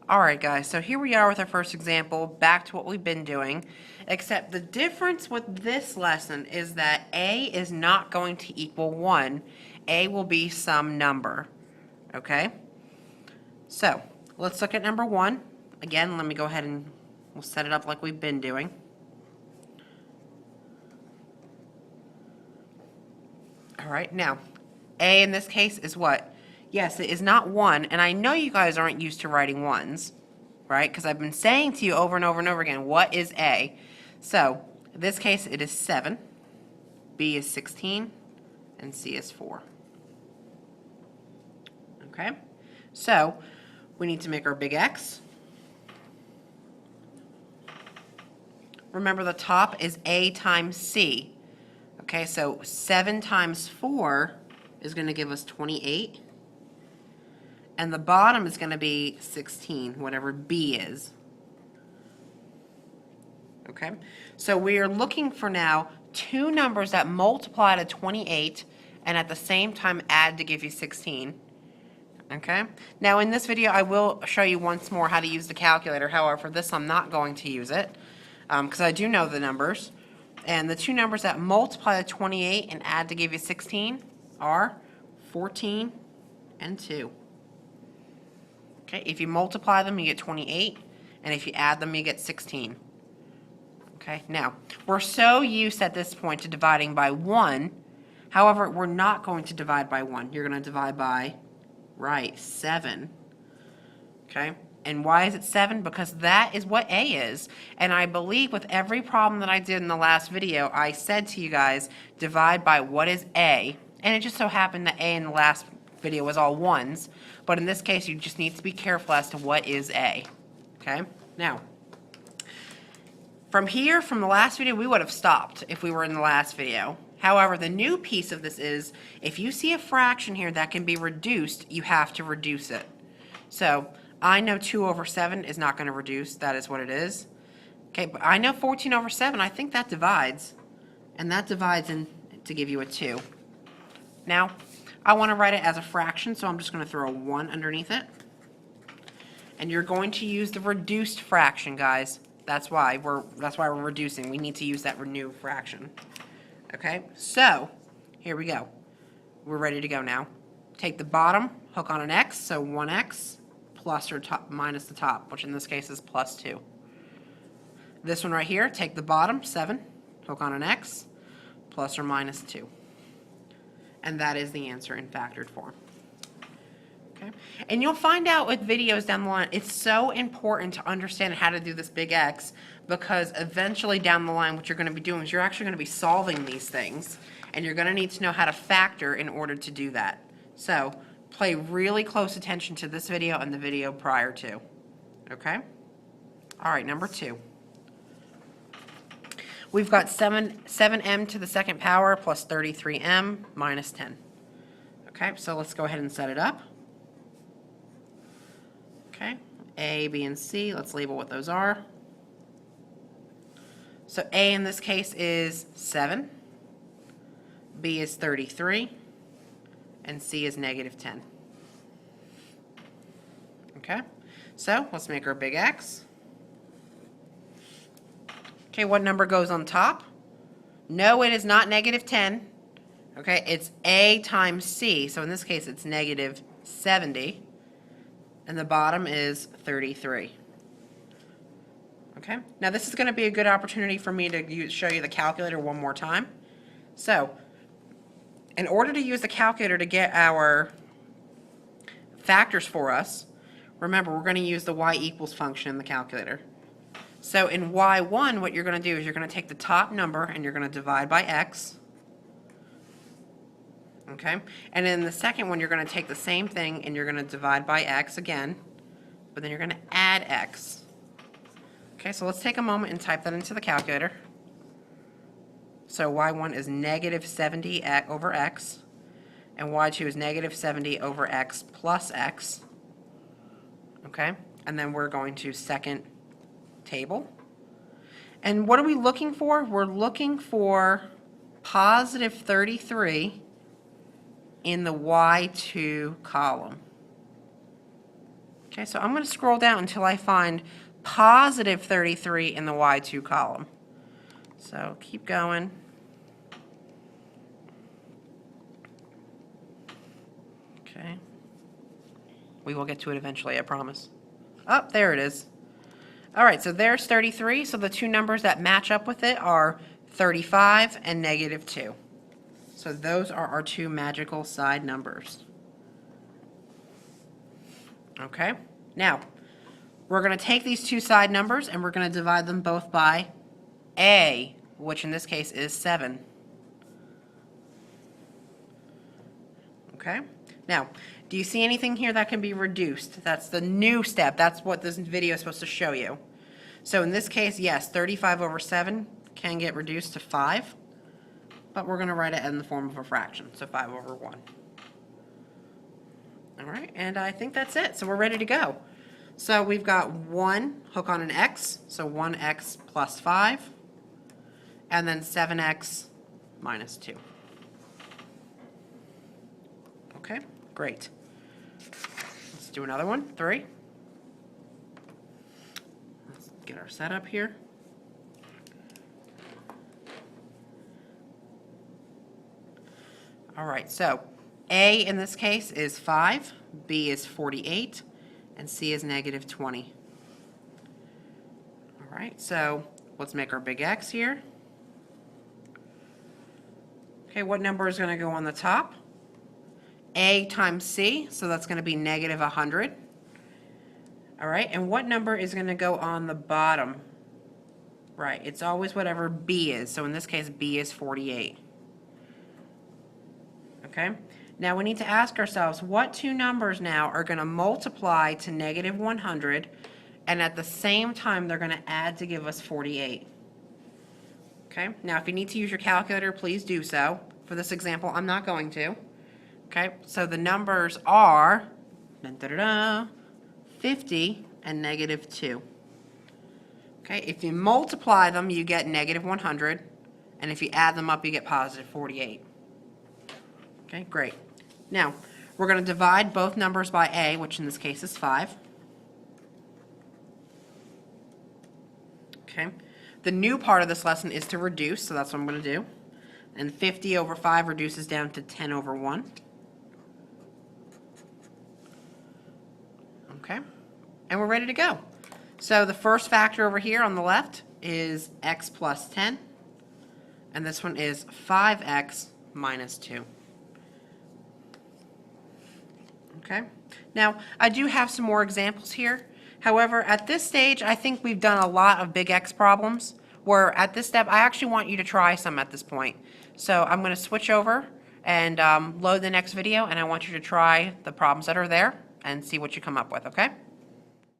Alright guys, so here we are with our first example, back to what we've been doing, except the difference with this lesson is that A is not going to equal 1. A will be some number, okay? So, let's look at number 1. Again, let me go ahead and we'll set it up like we've been doing. Alright, now, A in this case is what? Yes, it is not 1, and I know you guys aren't used to writing 1s. Right? Because I've been saying to you over and over and over again, what is A? So, in this case, it is 7, B is 16, and C is 4. Okay? So, we need to make our big X. Remember, the top is A times C. Okay, so 7 times 4 is going to give us 28. And the bottom is going to be 16, whatever B is. Okay? So we are looking for now two numbers that multiply to 28 and at the same time add to give you 16. Okay? Now in this video I will show you once more how to use the calculator. However, for this I'm not going to use it because I do know the numbers. And the two numbers that multiply to 28 and add to give you 16 are 14 and 2. Okay, if you multiply them, you get 28, and if you add them, you get 16. Okay, now, we're so used at this point to dividing by 1, however, we're not going to divide by 1. You're going to divide by, right, 7. Okay, and why is it 7? Because that is what A is, and I believe with every problem that I did in the last video, I said to you guys, divide by what is A, and it just so happened that A in the last video was all 1s, but in this case you just need to be careful as to what is A. Okay? Now, from here, from the last video, we would have stopped if we were in the last video. However, the new piece of this is, if you see a fraction here that can be reduced, you have to reduce it. So, I know 2 over 7 is not going to reduce. That is what it is. Okay, but I know 14 over 7, I think that divides. And that divides in to give you a 2. Now, I want to write it as a fraction, so I'm just going to throw a 1 underneath it. And you're going to use the reduced fraction, guys. That's why we're reducing. We need to use that new fraction. Okay? So, here we go. We're ready to go now. Take the bottom, hook on an x, so 1x plus or minus the top, which in this case is plus 2. This one right here, take the bottom, 7, hook on an x, plus or minus 2. And that is the answer in factored form. Okay? And you'll find out with videos down the line, it's so important to understand how to do this big X, because eventually down the line what you're going to be doing is you're actually going to be solving these things, and you're going to need to know how to factor in order to do that. So pay really close attention to this video and the video prior to. Okay? All right, number 2. We've got 7m to the second power plus 33m minus 10. Okay, so let's go ahead and set it up. Okay, A, B, and C, let's label what those are. So A in this case is 7, B is 33, and C is negative 10. Okay, so let's make our big X. Okay, what number goes on top? No, it is not negative 10. Okay, it's A times C. So in this case, it's negative 70. And the bottom is 33. Okay, now this is going to be a good opportunity for me to show you the calculator one more time. So, in order to use the calculator to get our factors for us, remember we're going to use the y equals function in the calculator. So in y1, what you're going to do is you're going to take the top number and you're going to divide by x. Okay? And in the second one, you're going to take the same thing and you're going to divide by x again, but then you're going to add x. Okay, so let's take a moment and type that into the calculator. So y1 is negative 70 over x, and y2 is negative 70 over x plus x. Okay? And then we're going to second table. And what are we looking for? We're looking for positive 33 in the y2 column. Okay, so I'm going to scroll down until I find positive 33 in the y2 column. So keep going. Okay. We will get to it eventually, I promise. Oh, there it is. All right, so there's 33. So the two numbers that match up with it are 35 and negative 2. So those are our two magical side numbers. Okay, now we're going to take these two side numbers and we're going to divide them both by a, which in this case is 7. Okay, now do you see anything here that can be reduced? That's the new step. That's what this video is supposed to show you. So in this case, yes, 35 over 7 can get reduced to 5, but we're going to write it in the form of a fraction, so 5 over 1. All right, and I think that's it. So we're ready to go. So we've got 1 hook on an x, so 1x plus 5, and then 7x minus 2. Okay, great. Let's do another one, 3. Let's get our setup here. All right, so A in this case is 5, B is 48, and C is negative 20. All right, so let's make our big X here. Okay, what number is going to go on the top? A times C, so that's going to be negative 100. All right, and what number is going to go on the bottom? Right, it's always whatever B is, so in this case B is 48. Okay, now we need to ask ourselves what two numbers now are going to multiply to negative 100 and at the same time they're going to add to give us 48. Okay, now if you need to use your calculator, please do so. For this example, I'm not going to. Okay, so the numbers are 50 and negative 2. Okay, if you multiply them, you get negative 100, and if you add them up, you get positive 48. Okay, great. Now, we're going to divide both numbers by a, which in this case is 5. Okay, the new part of this lesson is to reduce, so that's what I'm going to do. And 50 over 5 reduces down to 10 over 1. Okay, and we're ready to go. So the first factor over here on the left is x plus 10, and this one is 5x minus 2. Okay, now I do have some more examples here. However, at this stage, I think we've done a lot of big X problems, where at this step, I actually want you to try some at this point. So I'm going to switch over and load the next video, and I want you to try the problems that are there and see what you come up with, okay?